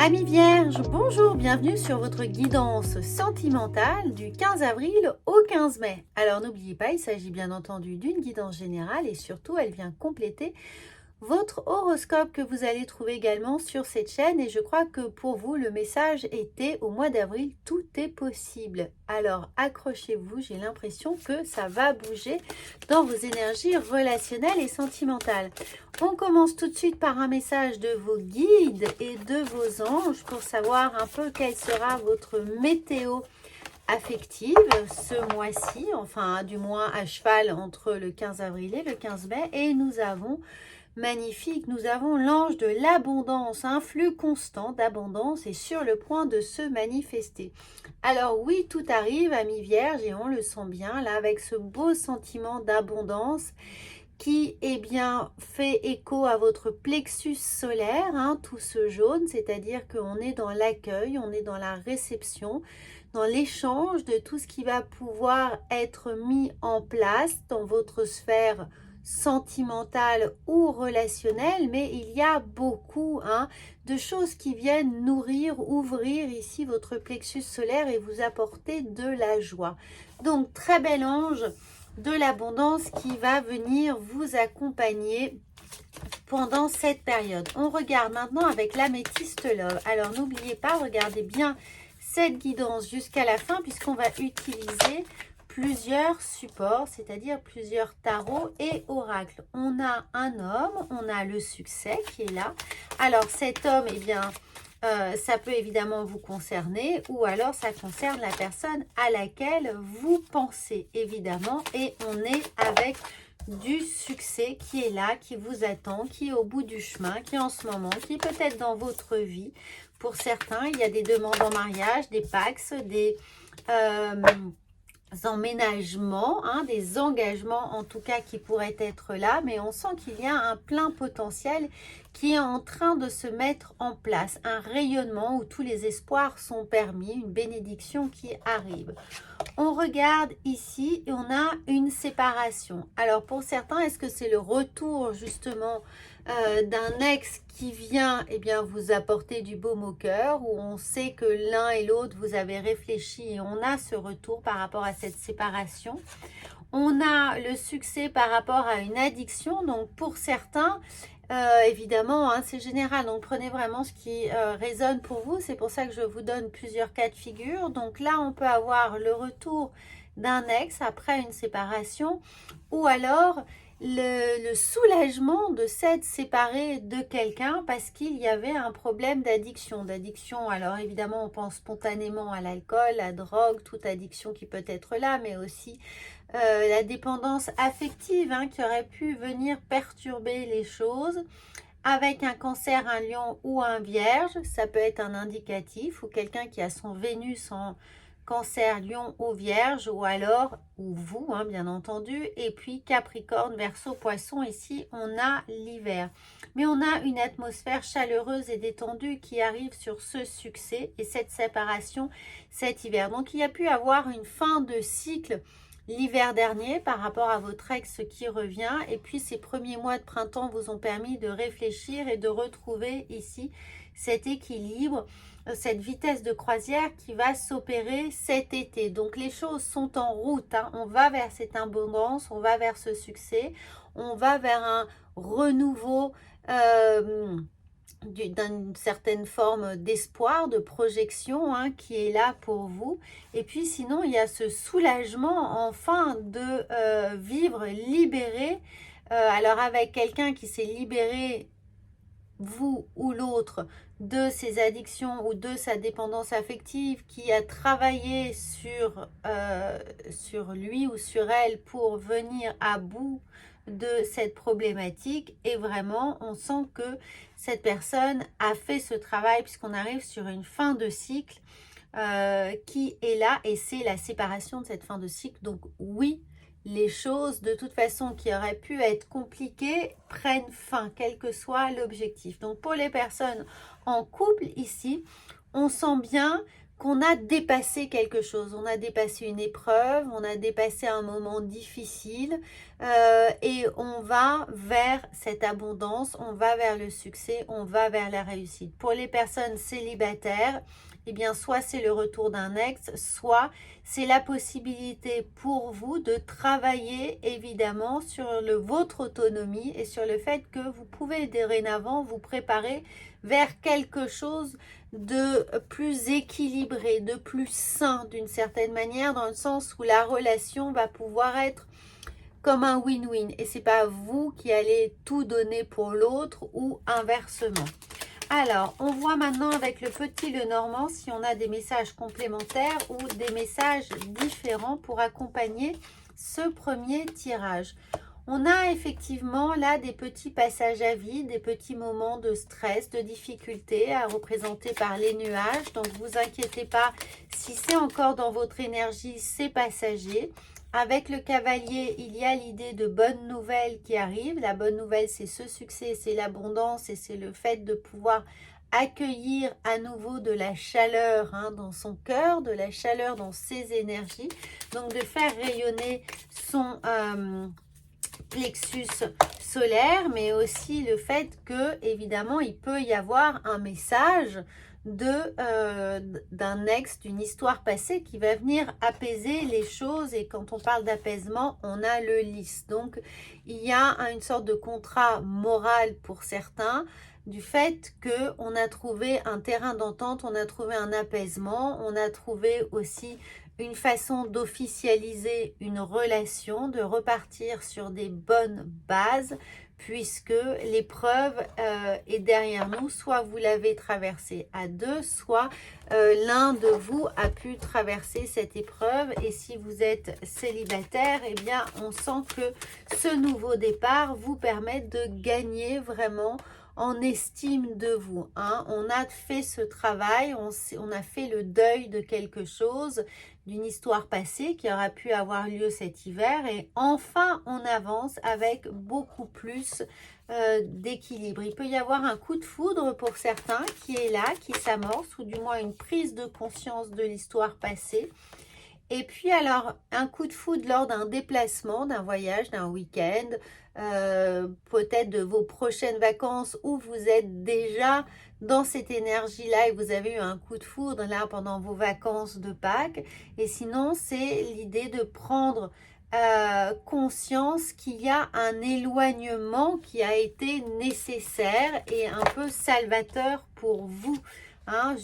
Amis Vierges, bonjour, bienvenue sur votre guidance sentimentale du 15 avril au 15 mai. Alors n'oubliez pas, il s'agit bien entendu d'une guidance générale et surtout elle vient compléter votre horoscope que vous allez trouver également sur cette chaîne. Et je crois que pour vous, le message était au mois d'avril, tout est possible. Alors accrochez-vous, j'ai l'impression que ça va bouger dans vos énergies relationnelles et sentimentales. On commence tout de suite par un message de vos guides et de vos anges pour savoir un peu quelle sera votre météo affective ce mois-ci, enfin du moins à cheval entre le 15 avril et le 15 mai. Et nous avons magnifique, nous avons l'ange de l'abondance, un flux constant d'abondance est sur le point de se manifester. Alors oui, tout arrive, amis vierges, et on le sent bien là avec ce beau sentiment d'abondance qui bien fait écho à votre plexus solaire, tout ce jaune, c'est-à-dire qu'on est dans l'accueil, on est dans la réception, dans l'échange de tout ce qui va pouvoir être mis en place dans votre sphère sentimentale ou relationnelle, mais il y a beaucoup de choses qui viennent nourrir, ouvrir ici votre plexus solaire et vous apporter de la joie. Donc très bel ange de l'abondance qui va venir vous accompagner pendant cette période. On regarde maintenant avec l'améthyste love. Alors n'oubliez pas, regardez bien cette guidance jusqu'à la fin puisqu'on va utiliser plusieurs supports, c'est-à-dire plusieurs tarots et oracles. On a un homme, on a le succès qui est là. Alors cet homme, ça peut évidemment vous concerner ou alors ça concerne la personne à laquelle vous pensez évidemment, et on est avec du succès qui est là, qui vous attend, qui est au bout du chemin, qui est en ce moment, qui est peut-être dans votre vie. Pour certains, il y a des demandes en mariage, des pax, des emménagements, des engagements en tout cas qui pourraient être là, mais on sent qu'il y a un plein potentiel qui est en train de se mettre en place, un rayonnement où tous les espoirs sont permis, une bénédiction qui arrive. On regarde ici et on a une séparation. Alors pour certains, est-ce que c'est le retour justement d'un ex qui vient vous apporter du baume au cœur, où on sait que l'un et l'autre vous avez réfléchi et on a ce retour par rapport à cette séparation. On a le succès par rapport à une addiction. Donc pour certains, évidemment, c'est général. Donc prenez vraiment ce qui résonne pour vous. C'est pour ça que je vous donne plusieurs cas de figure. Donc là, on peut avoir le retour d'un ex après une séparation, ou alors le soulagement de s'être séparé de quelqu'un parce qu'il y avait un problème d'addiction. Alors évidemment, on pense spontanément à l'alcool, la drogue, toute addiction qui peut être là, mais aussi la dépendance affective qui aurait pu venir perturber les choses. Avec un cancer, un lion ou un vierge, ça peut être un indicatif, ou quelqu'un qui a son Vénus en cancer, lion ou vierge, ou alors, ou vous, bien entendu. Et puis Capricorne, Verseau, Poisson, ici on a l'hiver. Mais on a une atmosphère chaleureuse et détendue qui arrive sur ce succès et cette séparation cet hiver. Donc il y a pu avoir une fin de cycle l'hiver dernier par rapport à votre ex qui revient, et puis ces premiers mois de printemps vous ont permis de réfléchir et de retrouver ici cet équilibre, cette vitesse de croisière qui va s'opérer cet été. Donc les choses sont en route, on va vers cette abondance, on va vers ce succès, on va vers un renouveau d'une certaine forme d'espoir, de projection qui est là pour vous. Et puis sinon, il y a ce soulagement enfin de vivre libéré. Alors avec quelqu'un qui s'est libéré, vous ou l'autre, de ses addictions ou de sa dépendance affective, qui a travaillé sur lui ou sur elle pour venir à bout de cette problématique. Et vraiment, on sent que cette personne a fait ce travail puisqu'on arrive sur une fin de cycle qui est là, et c'est la séparation de cette fin de cycle. Donc oui, les choses de toute façon qui auraient pu être compliquées prennent fin, quel que soit l'objectif. Donc pour les personnes en couple ici, on sent bien qu'on a dépassé quelque chose, on a dépassé une épreuve, on a dépassé un moment difficile et on va vers cette abondance, on va vers le succès, on va vers la réussite. Pour les personnes célibataires, eh bien, soit c'est le retour d'un ex, soit c'est la possibilité pour vous de travailler évidemment sur votre autonomie et sur le fait que vous pouvez dorénavant vous préparer vers quelque chose de plus équilibré, de plus sain d'une certaine manière, dans le sens où la relation va pouvoir être comme un win-win et c'est pas vous qui allez tout donner pour l'autre ou inversement. Alors, on voit maintenant avec le petit Lenormand si on a des messages complémentaires ou des messages différents pour accompagner ce premier tirage. On a effectivement là des petits passages à vide, des petits moments de stress, de difficulté à représenter par les nuages. Donc, vous inquiétez pas, si c'est encore dans votre énergie, c'est passager. Avec le cavalier, il y a l'idée de bonnes nouvelles qui arrivent. La bonne nouvelle, c'est ce succès, c'est l'abondance et c'est le fait de pouvoir accueillir à nouveau de la chaleur dans son cœur, de la chaleur dans ses énergies. Donc, de faire rayonner son plexus solaire, mais aussi le fait que, évidemment, il peut y avoir un message d'un ex, d'une histoire passée qui va venir apaiser les choses. Et quand on parle d'apaisement, on a le lys. Donc, il y a une sorte de contrat moral pour certains, du fait qu'on a trouvé un terrain d'entente, on a trouvé un apaisement, on a trouvé aussi une façon d'officialiser une relation, de repartir sur des bonnes bases, puisque l'épreuve est derrière nous. Soit vous l'avez traversée à deux, soit l'un de vous a pu traverser cette épreuve. Et si vous êtes célibataire, eh bien, on sent que ce nouveau départ vous permet de gagner vraiment en estime de vous. On a fait ce travail, on a fait le deuil de quelque chose, d'une histoire passée qui aura pu avoir lieu cet hiver, et enfin on avance avec beaucoup plus d'équilibre. Il peut y avoir un coup de foudre pour certains qui est là, qui s'amorce, ou du moins une prise de conscience de l'histoire passée. Et puis alors, un coup de foudre lors d'un déplacement, d'un voyage, d'un week-end, peut-être de vos prochaines vacances, où vous êtes déjà dans cette énergie-là et vous avez eu un coup de foudre là pendant vos vacances de Pâques. Et sinon, c'est l'idée de prendre conscience qu'il y a un éloignement qui a été nécessaire et un peu salvateur pour vous.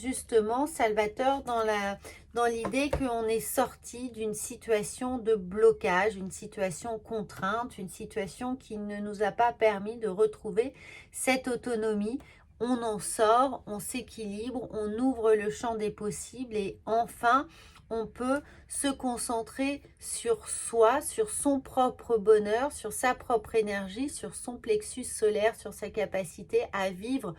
Justement, salvateur dans l'idée qu'on est sorti d'une situation de blocage, une situation contrainte, une situation qui ne nous a pas permis de retrouver cette autonomie. On en sort, on s'équilibre, on ouvre le champ des possibles et enfin, on peut se concentrer sur soi, sur son propre bonheur, sur sa propre énergie, sur son plexus solaire, sur sa capacité à vivre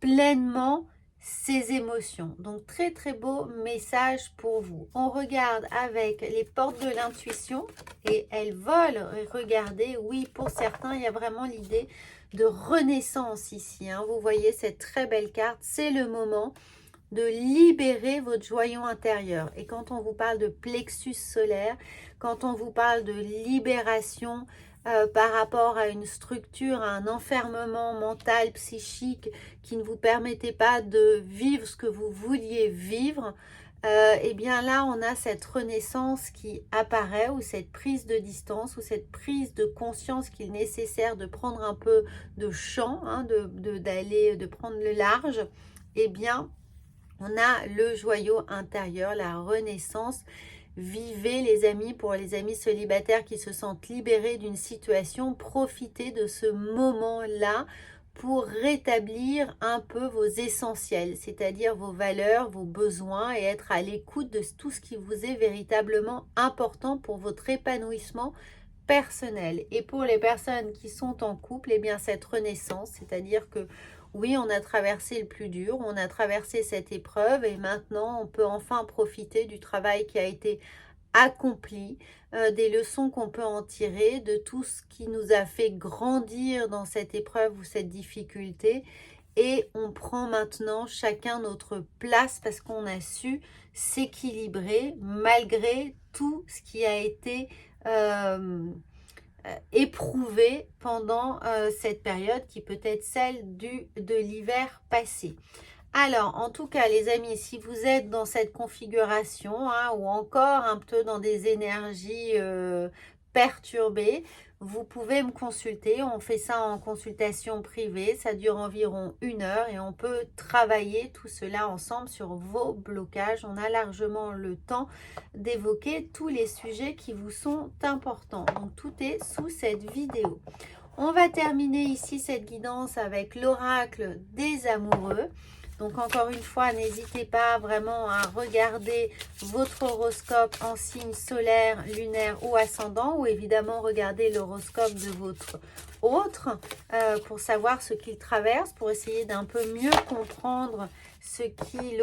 pleinement ses émotions. Donc, très très beau message pour vous. On regarde avec les portes de l'intuition et elles volent. Regardez, oui, pour certains, il y a vraiment l'idée de renaissance ici. Vous voyez cette très belle carte. C'est le moment de libérer votre joyau intérieur. Et quand on vous parle de plexus solaire, quand on vous parle de libération par rapport à une structure, à un enfermement mental, psychique qui ne vous permettait pas de vivre ce que vous vouliez vivre, et bien là on a cette renaissance qui apparaît, ou cette prise de distance, ou cette prise de conscience qu'il est nécessaire de prendre un peu de champ, de prendre le large. Et bien on a le joyau intérieur, la renaissance. Vivez les amis, pour les amis célibataires qui se sentent libérés d'une situation, profitez de ce moment-là pour rétablir un peu vos essentiels, c'est-à-dire vos valeurs, vos besoins, et être à l'écoute de tout ce qui vous est véritablement important pour votre épanouissement personnel. Et pour les personnes qui sont en couple, eh bien cette renaissance, c'est-à-dire que oui, on a traversé le plus dur, on a traversé cette épreuve et maintenant on peut enfin profiter du travail qui a été accompli, des leçons qu'on peut en tirer, de tout ce qui nous a fait grandir dans cette épreuve ou cette difficulté. et on prend maintenant chacun notre place parce qu'on a su s'équilibrer malgré tout ce qui a été éprouvé pendant cette période qui peut être celle de l'hiver passé. Alors, en tout cas, les amis, si vous êtes dans cette configuration ou encore un peu dans des énergies perturbées, vous pouvez me consulter. On fait ça en consultation privée. Ça dure environ 1 heure et on peut travailler tout cela ensemble sur vos blocages. On a largement le temps d'évoquer tous les sujets qui vous sont importants. Donc, tout est sous cette vidéo. On va terminer ici cette guidance avec l'oracle des amoureux. Donc encore une fois, n'hésitez pas vraiment à regarder votre horoscope en signe solaire, lunaire ou ascendant, ou évidemment regarder l'horoscope de votre autre pour savoir ce qu'il traverse, pour essayer d'un peu mieux comprendre ce qui lui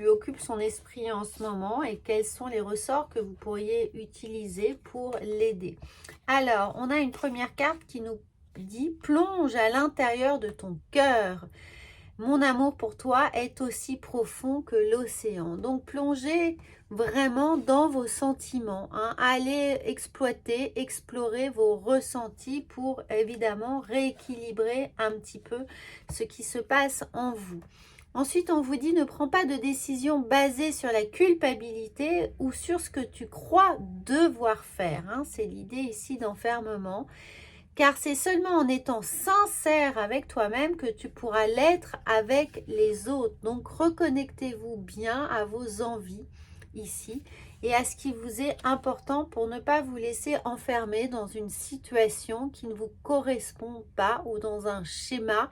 occupe son esprit en ce moment et quels sont les ressorts que vous pourriez utiliser pour l'aider. Alors, on a une première carte qui nous dit « Plonge à l'intérieur de ton cœur ». Mon amour pour toi est aussi profond que l'océan. Donc, plongez vraiment dans vos sentiments. Allez exploiter, explorer vos ressentis pour évidemment rééquilibrer un petit peu ce qui se passe en vous. Ensuite, on vous dit ne prends pas de décision basée sur la culpabilité ou sur ce que tu crois devoir faire. C'est l'idée ici d'enfermement. Car c'est seulement en étant sincère avec toi-même que tu pourras l'être avec les autres. Donc, reconnectez-vous bien à vos envies ici et à ce qui vous est important pour ne pas vous laisser enfermer dans une situation qui ne vous correspond pas ou dans un schéma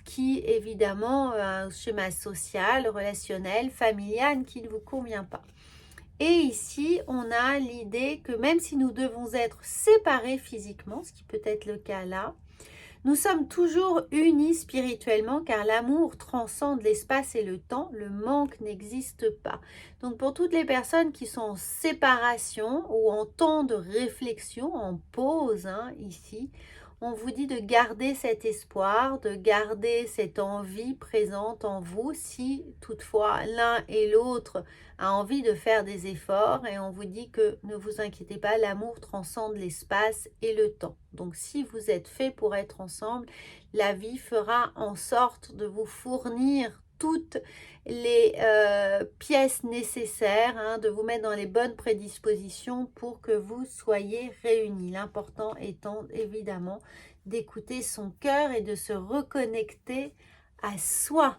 qui, évidemment, un schéma social, relationnel, familial qui ne vous convient pas. Et ici, on a l'idée que même si nous devons être séparés physiquement, ce qui peut être le cas là, nous sommes toujours unis spirituellement car l'amour transcende l'espace et le temps, le manque n'existe pas. Donc pour toutes les personnes qui sont en séparation ou en temps de réflexion, en pause ici, on vous dit de garder cet espoir, de garder cette envie présente en vous si toutefois l'un et l'autre a envie de faire des efforts et on vous dit que ne vous inquiétez pas, l'amour transcende l'espace et le temps. Donc si vous êtes fait pour être ensemble, la vie fera en sorte de vous fournir toutes les pièces nécessaires, de vous mettre dans les bonnes prédispositions pour que vous soyez réunis. L'important étant évidemment d'écouter son cœur et de se reconnecter à soi.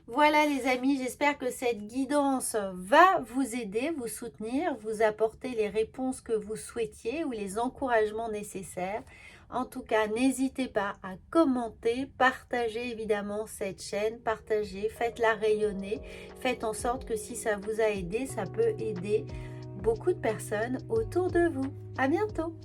Voilà les amis, j'espère que cette guidance va vous aider, vous soutenir, vous apporter les réponses que vous souhaitiez ou les encouragements nécessaires. En tout cas, n'hésitez pas à commenter, partagez évidemment cette chaîne, partagez, faites-la rayonner, faites en sorte que si ça vous a aidé, ça peut aider beaucoup de personnes autour de vous. À bientôt!